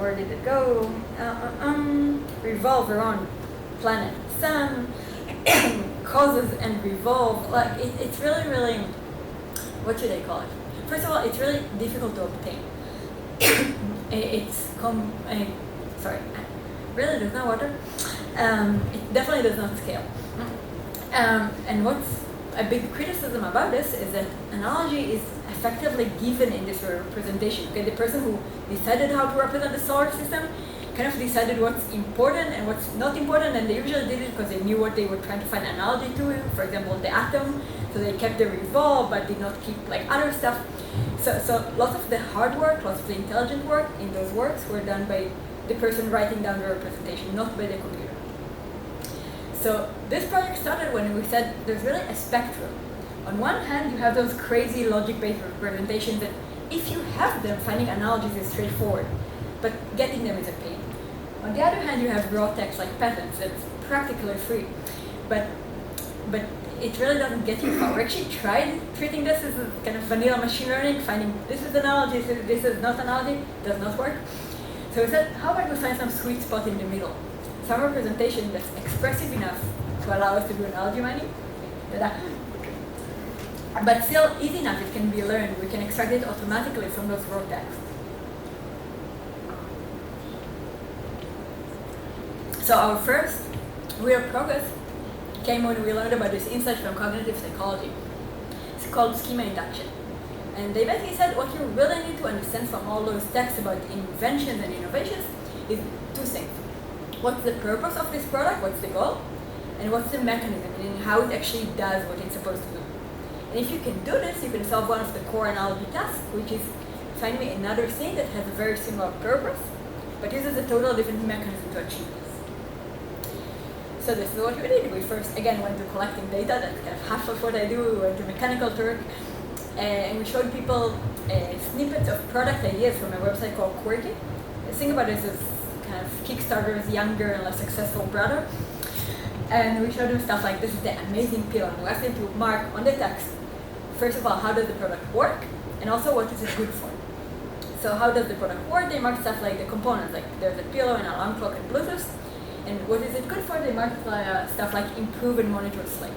where did it go? Revolve around planet Sun, causes and revolve. Like it's really, really, what should I call it? First of all, it's really difficult to obtain. Really does not water. It definitely does not scale. And what's a big criticism about this is that analogy is effectively given in this representation. Okay, the person who decided how to represent the solar system kind of decided what's important and what's not important, and they usually did it because they knew what they were trying to find an analogy to. For example, the atom, so they kept the revolve but did not keep like other stuff. So lots of the hard work, lots of the intelligent work in those works were done by the person writing down the representation, not by the computer. So this project started when we said there's really a spectrum. On one hand, you have those crazy logic-based representations that if you have them, finding analogies is straightforward, but getting them is a pain. On the other hand, you have raw text like patents that's practically free, but it really doesn't get you far. We actually tried treating this as a kind of vanilla machine learning, finding this is analogy, this is not analogy, does not work. So we said, how about we find some sweet spot in the middle? Some representation that's expressive enough to allow us to do analogy mining, but still easy enough it can be learned. We can extract it automatically from those raw texts. So our first real progress came when we learned about this insight from cognitive psychology. It's called schema induction. And they basically said what you really need to understand from all those texts about inventions and innovations is two things. What's the purpose of this product, what's the goal, and what's the mechanism, and how it actually does what it's supposed to do. And if you can do this, you can solve one of the core analogy tasks, which is find me another thing that has a very similar purpose, but uses a totally different mechanism to achieve this. So this is what we did. We first, again, went to collecting data. That's kind of half of what I do. We went to Mechanical Turk, and we showed people snippets of product ideas from a website called Quirky. Think about this as kind of Kickstarter's younger and less successful brother. And we showed them stuff like, this is the amazing pill. And we asked them to mark on the text, first of all, how does the product work? And also, what is it good for? So how does the product work? They marked stuff like the components, like there's a pillow and an alarm clock and Bluetooth. And what is it good for? They marked stuff like improve and monitor sleep.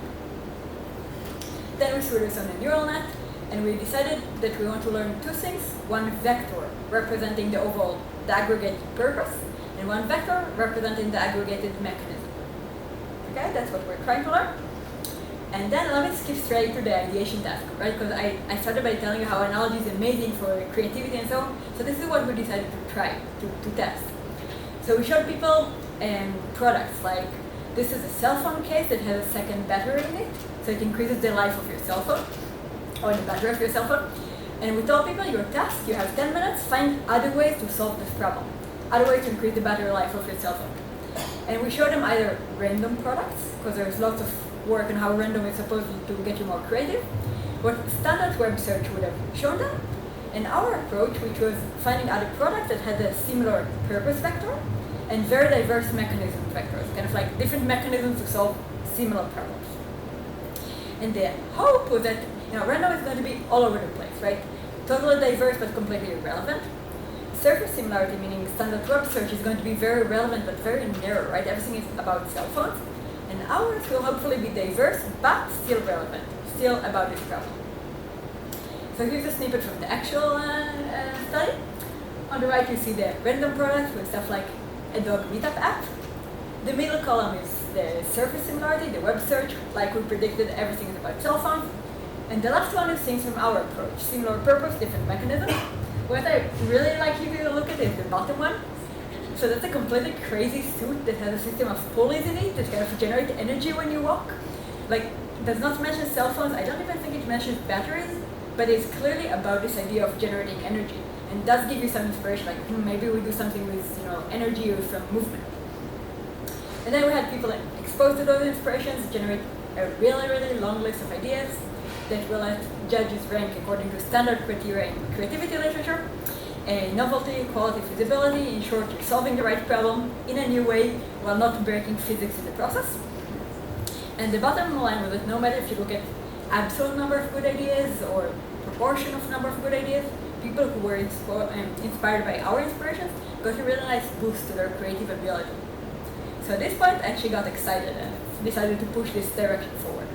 Then we threw this on a neural net, and we decided that we want to learn two things. One vector representing the overall, the aggregated purpose, and one vector representing the aggregated mechanism. Okay, that's what we're trying to learn. And then let me skip straight to the ideation task, right? Because I started by telling you how analogy is amazing for creativity and so on. So this is what we decided to try, to test. So we showed people products like, this is a cell phone case that has a second battery in it, so it increases the life of your cell phone, or the battery of your cell phone. And we told people, your task, you have 10 minutes, find other ways to solve this problem, other ways to increase the battery life of your cell phone. And we showed them either random products, because there's lots of work on how random is supposed to get you more creative, what standard web search would have shown them, and our approach, which was finding other products that had a similar purpose vector, and very diverse mechanism vectors, kind of like different mechanisms to solve similar problems. And the hope was that random is going to be all over the place, right? Totally diverse but completely irrelevant. Surface similarity, meaning standard web search, is going to be very relevant but very narrow, right? Everything is about cell phones. And ours will hopefully be diverse but still relevant, still about this problem. So here's a snippet from the actual study. On the right you see the random products with stuff like a dog meetup app. The middle column is the surface similarity, the web search, like we predicted, everything is about cell phones. And the last one is things from our approach, similar purpose, different mechanism. What I really like you to look at is the bottom one. So that's a completely crazy suit that has a system of pulleys in it that kind of generate energy when you walk. Like, does not mention cell phones, I don't even think it mentions batteries, but it's clearly about this idea of generating energy. And does give you some inspiration, like maybe we do something with energy or from movement. And then we had people exposed to those inspirations, generate a really, really long list of ideas that will let judges rank according to standard criteria in creativity literature. Novelty, quality, feasibility, in short, you're solving the right problem in a new way while not breaking physics in the process. And the bottom line was that no matter if you look at absolute number of good ideas or proportion of number of good ideas, people who were inspired by our inspirations got a really nice boost to their creative ability. So at this point, I actually got excited and decided to push this direction forward.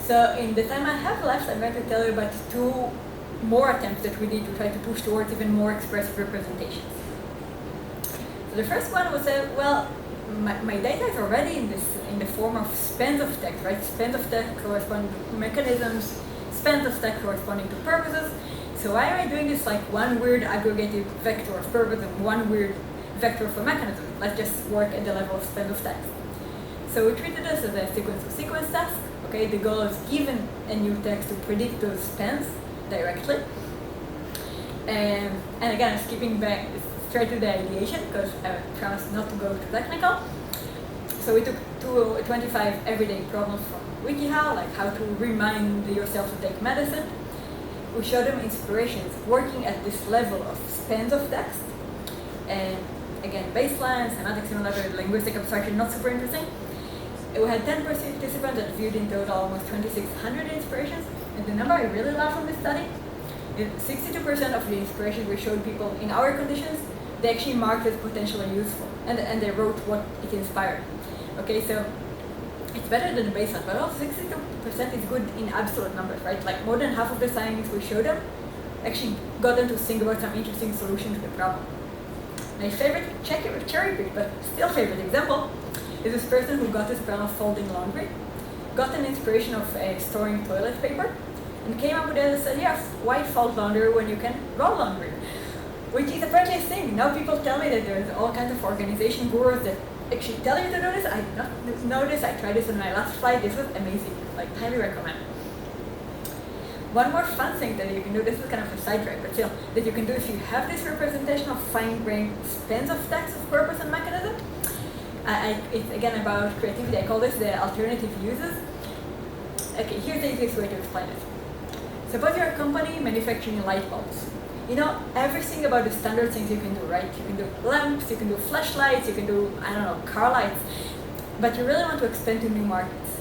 So in the time I have left, I'm going to tell you about 2 more attempts that we did to try to push towards even more expressive representations. So the first one was my data is already in the form of spans of text, right? Spans of text corresponding to mechanisms, spans of text corresponding to purposes. So why am I doing this like one weird aggregated vector of purpose and one weird vector of a mechanism? Let's just work at the level of spans of text. So we treated this as a sequence-to-sequence task. Okay, the goal is given a new text to predict those spans directly. And again, I'm skipping back straight to the ideation because I promised not to go too technical. So we took 25 everyday problems from WikiHow, like how to remind yourself to take medicine. We showed them inspirations working at this level of spans of text. And again, baseline, semantic similarity, linguistic abstraction, not super interesting. We had 10 participants that viewed in total almost 2,600 inspirations. And the number I really love from this study is 62% of the inspirations we showed people in our conditions, they actually marked as potentially useful. And they wrote what it inspired. Okay, so it's better than the baseline, but also 62% is good in absolute numbers, right? Like more than half of the scientists we showed them actually got them to think about some interesting solution to the problem. My favorite cherry pick, but still favorite example, is this person who got this problem of folding laundry, got an inspiration of storing toilet paper, and came up with this idea of why fold laundry when you can roll laundry, which is apparently a thing. Now people tell me that there's all kinds of organization gurus that actually tell you to do this. I did not know this. I tried this on my last flight. This was amazing. Like, highly recommend. One more fun thing that you can do, this is kind of a sidetrack, but still, that you can do if you have this representation of fine-grained spans of text of purpose and mechanism. It's again about creativity. I call this the alternative uses. Okay, here's the easiest way to explain it. Suppose you're a company manufacturing light bulbs. You know everything about the standard things you can do, right? You can do lamps, you can do flashlights, you can do, I don't know, car lights. But you really want to expand to new markets.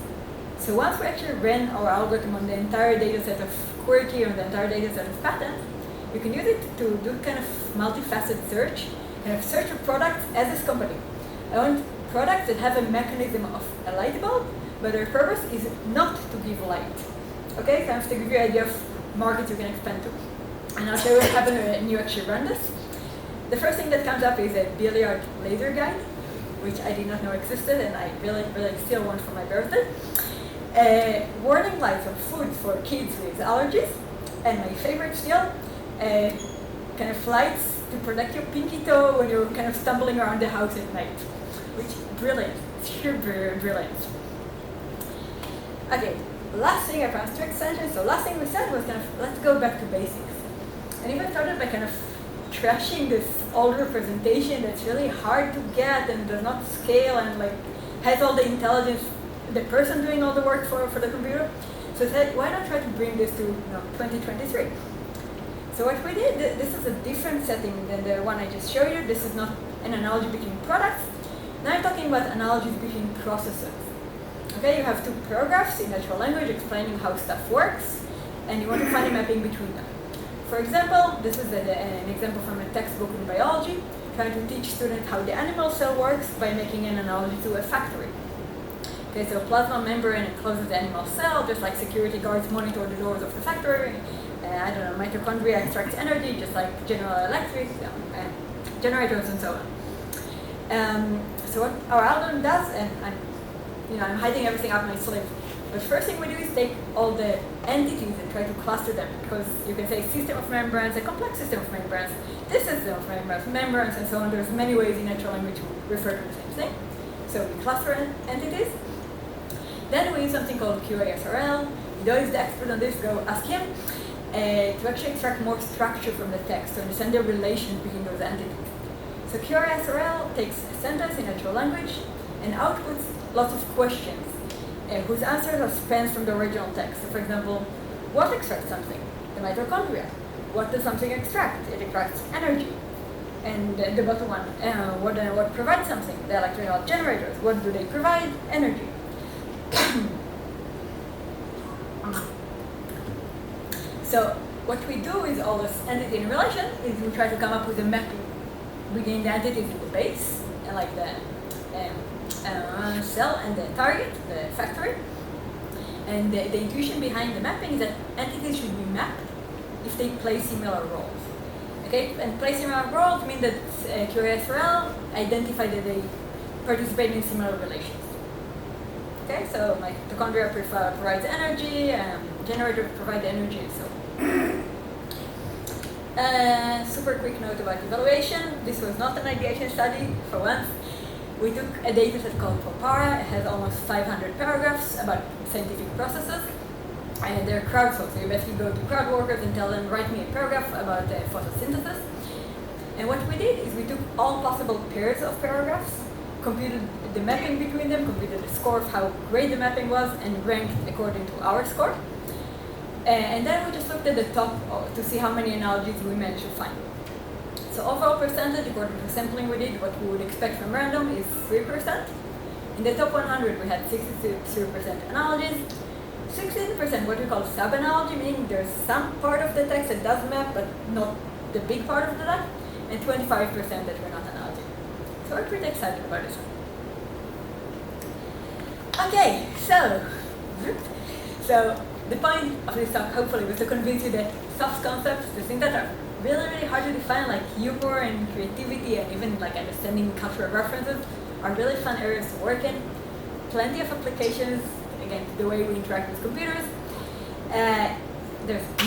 So once we actually ran our algorithm on the entire data set of quirky or the entire data set of patents, you can use it to do kind of multifaceted search, kind of search for products as this company. I want products that have a mechanism of a light bulb, but their purpose is not to give light. Okay, kind of to give you an idea of markets you can expand to. And I'll show you what happened when you actually run this. The first thing that comes up is a billiard laser guide, which I did not know existed, and I really still want for my birthday. Warning lights on foods for kids with allergies, and my favorite still, kind of lights to protect your pinky toe when you're kind of stumbling around the house at night. Which, brilliant, super brilliant. Okay, last thing I promised 2 extensions, so last thing we said was kind of, let's go back to basics. And even started by kind of trashing this old representation that's really hard to get and does not scale and like has all the intelligence, the person doing all the work for the computer. So I said, why not try to bring this to 2023? So what we did, this is a different setting than the one I just showed you. This is not an analogy between products. Now I'm talking about analogies between processes. Okay, you have 2 paragraphs in natural language explaining how stuff works, and you want to find a mapping between them. For example, this is an example from a textbook in biology, trying to teach students how the animal cell works by making an analogy to a factory. Okay, so plasma membrane encloses the animal cell, just like security guards monitor the doors of the factory. I don't know, mitochondria extracts energy, just like General Electric, generators and so on. So what our algorithm does, and I'm hiding everything up my sleeve. But first thing we do is take all the entities and try to cluster them, because you can say system of membranes, a complex system of membranes, this system of membranes, and so on. There's many ways in natural language to refer to the same thing. So we cluster entities. Then we use something called QASRL. Ido is the expert on this, go ask him, to actually extract more structure from the text, to understand the relations between those entities. So QASRL takes a sentence in natural language and outputs lots of questions, whose answers are spans from the original text. So for example, what extracts something? The mitochondria. What does something extract? It extracts energy. And the bottom one, what provides something? The electrical generators. What do they provide? Energy. So what we do is all this entity in relation is we try to come up with a mapping between the entities in the base, and like the cell and the target, the factory. And the intuition behind the mapping is that entities should be mapped if they play similar roles. Okay, and play similar roles mean that QASRL identify that they participate in similar relations. Okay, so like mitochondria provides energy, generator provide energy, so. Super quick note about evaluation. This was not an ideation study for once. We took a data set called Popara. It has almost 500 paragraphs about scientific processes. And they're crowdsourced. So you basically go to crowd workers and tell them, write me a paragraph about photosynthesis. And what we did is we took all possible pairs of paragraphs, computed the mapping between them, computed the score of how great the mapping was, and ranked according to our score. And then we just looked at the top to see how many analogies we managed to find. So overall percentage, according to sampling we did, what we would expect from random is 3%. In the top 100, we had 63% analogies, 16% what we call sub-analogy, meaning there's some part of the text that does map, but not the big part of the text, and 25% that were not analogy. So we're pretty excited about this one. Okay, so the point of this talk, hopefully, was to convince you that soft concepts, the things that are really hard to define, like humor and creativity and even like understanding cultural references, are really fun areas to work in. Plenty of applications, again, the way we interact with computers. There's